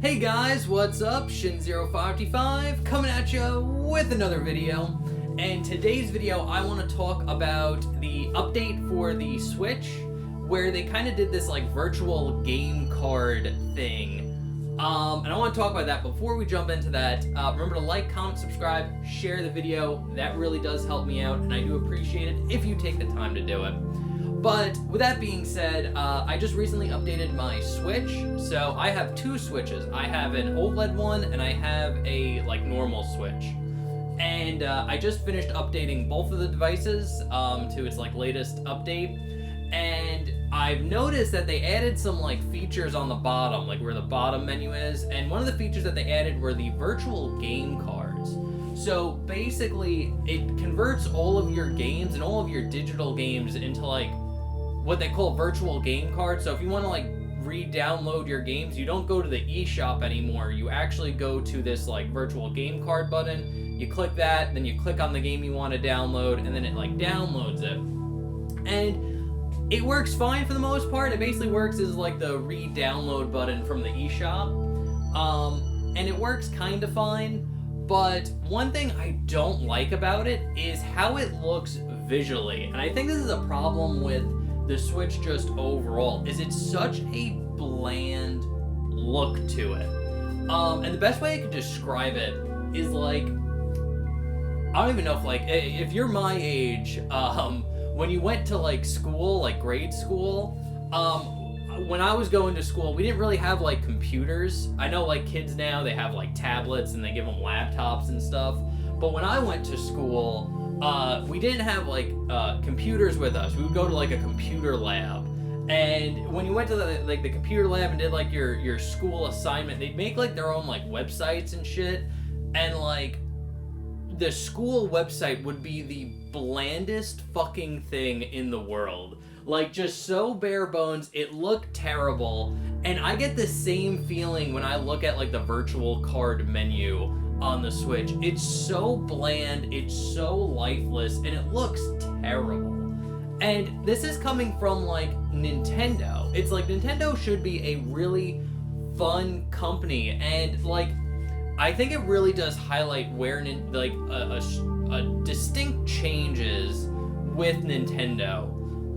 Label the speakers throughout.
Speaker 1: Hey guys, what's up? Shin0525 coming at you with another video. And today's video I want to talk about the update for the Switch where they kind of did this like virtual game card thing. And I want to talk about that. Before we jump into that, remember to like, comment, subscribe, share the video. That really does help me out and I do appreciate it if you take the time to do it. But with that being said, I just recently updated my Switch, so I have two Switches. I have an OLED one and I have a normal Switch. And I just finished updating both of the devices to its latest update. And I've noticed that they added some features on the bottom, where the bottom menu is. And one of the features that they added were the virtual game cards. So basically, it converts all of your games and all of your digital games into what they call virtual game cards. So if you want to re-download your games, you don't go to the eShop anymore. You actually go to this virtual game card button. You click that, then you click on the game you want to download, and then it downloads it. And it works fine for the most part. It basically works as the re-download button from the eShop. And it works kind of fine. But one thing I don't like about it is how it looks visually. And I think this is a problem with the Switch just overall, is it's such a bland look to it. And the best way I could describe it is I don't even know if you're my age, when you went to school, grade school, when I was going to school, we didn't really have computers. I know kids now, they have tablets and they give them laptops and stuff. But when I went to school, we didn't have computers with us. We would go to a computer lab. And when you went to the computer lab and did your school assignment, they'd make their own websites and shit. And the school website would be the blandest fucking thing in the world. Just so bare bones, it looked terrible. And I get the same feeling when I look at the virtual card menu on the Switch. It's so bland, it's so lifeless, and it looks terrible. And this is coming from Nintendo. It's Nintendo should be a really fun company, and I think it really does highlight where a distinct changes with Nintendo.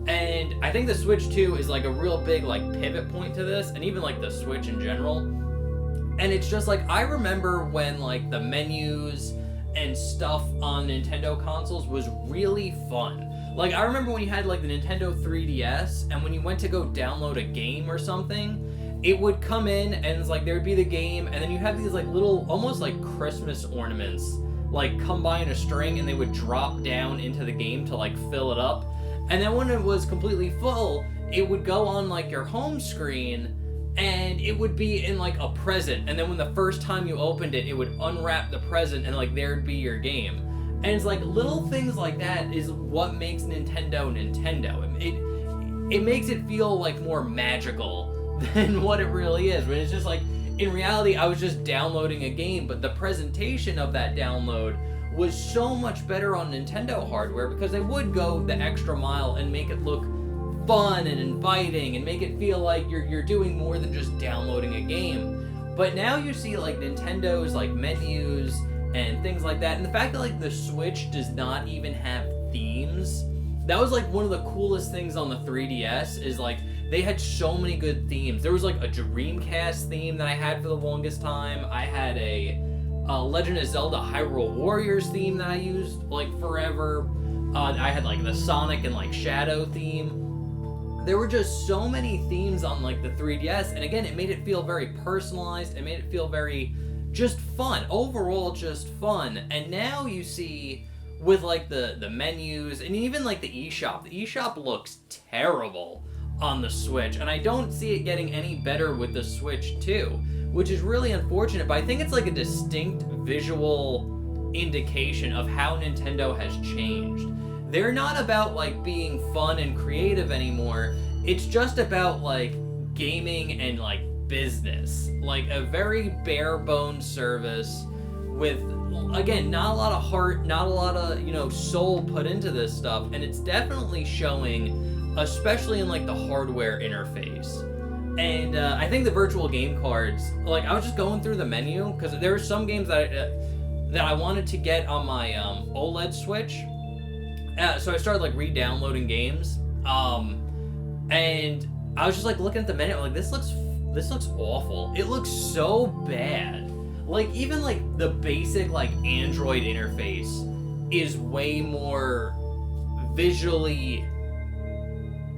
Speaker 1: And I think the Switch 2 is a real big pivot point to this, and even the Switch in general. And it's just I remember when the menus and stuff on Nintendo consoles was really fun. I remember when you had the Nintendo 3DS, and when you went to go download a game or something, it would come in and it's there would be the game, and then you have these little almost Christmas ornaments come by in a string, and they would drop down into the game to fill it up. And then when it was completely full, it would go on your home screen, and it would be in a present. And then when the first time you opened it, it would unwrap the present, and there'd be your game. And it's little things like that is what makes Nintendo Nintendo. It makes it feel more magical than what it really is. When it's just in reality, I was just downloading a game, but the presentation of that download was so much better on Nintendo hardware because they would go the extra mile and make it look fun and inviting and make it feel like you're doing more than just downloading a game. But now you see Nintendo's menus and things like that, and the fact that the Switch does not even have themes. That was one of the coolest things on the 3DS is they had so many good themes. There was a Dreamcast theme that I had for the longest time. I had a Legend of Zelda Hyrule Warriors theme that I used forever. I had the Sonic and Shadow theme. There were just so many themes on the 3DS, and again, it made it feel very personalized. It made it feel very just fun. Overall, just fun. And now you see with the menus and even the eShop. The eShop looks terrible on the Switch, and I don't see it getting any better with the Switch 2, which is really unfortunate. But I think it's a distinct visual indication of how Nintendo has changed. They're not about being fun and creative anymore. It's just about gaming and business. A very bare bones service with, again, not a lot of heart, not a lot of, soul put into this stuff. And it's definitely showing, especially in the hardware interface. And I think the virtual game cards, like, I was just going through the menu, because there were some games that I wanted to get on my OLED Switch. So I started, like, re-downloading games. And I was just, like, looking at the menu, like, this looks awful. It looks so bad. Like, even, like, the basic, like, Android interface is way more visually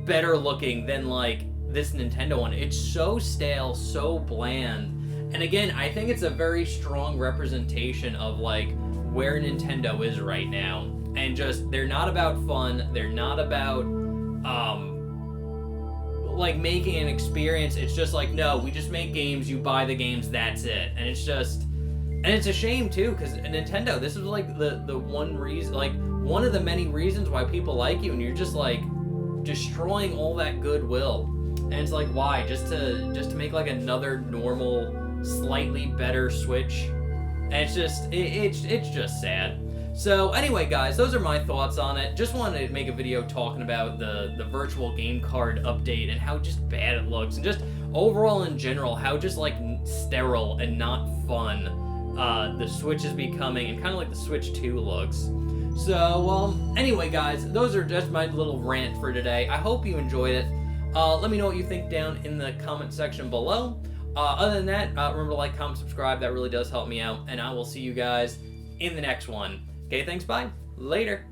Speaker 1: better looking than, like, this Nintendo one. It's so stale, so bland. And again, I think it's a very strong representation of, like, where Nintendo is right now. And just, they're not about fun. They're not about, like, making an experience. It's just like, no, we just make games, you buy the games, that's it. And it's just, and it's a shame too, because Nintendo, this is like the one reason, like, one of the many reasons why people like you, and you're just, like, destroying all that goodwill. And it's like, why? Just to make, like, another normal, slightly better Switch? And it's just, it's just sad. So anyway, guys, those are my thoughts on it. Just wanted to make a video talking about the virtual game card update and how just bad it looks, and just overall in general how just, like, sterile and not fun the Switch is becoming, and kind of like the Switch 2 looks. So anyway, guys, those are just my little rant for today. I hope you enjoyed it. Let me know what you think down in the comment section below. Other than that, remember to like, comment, subscribe. That really does help me out. And I will see you guys in the next one. Okay, thanks, bye. Later.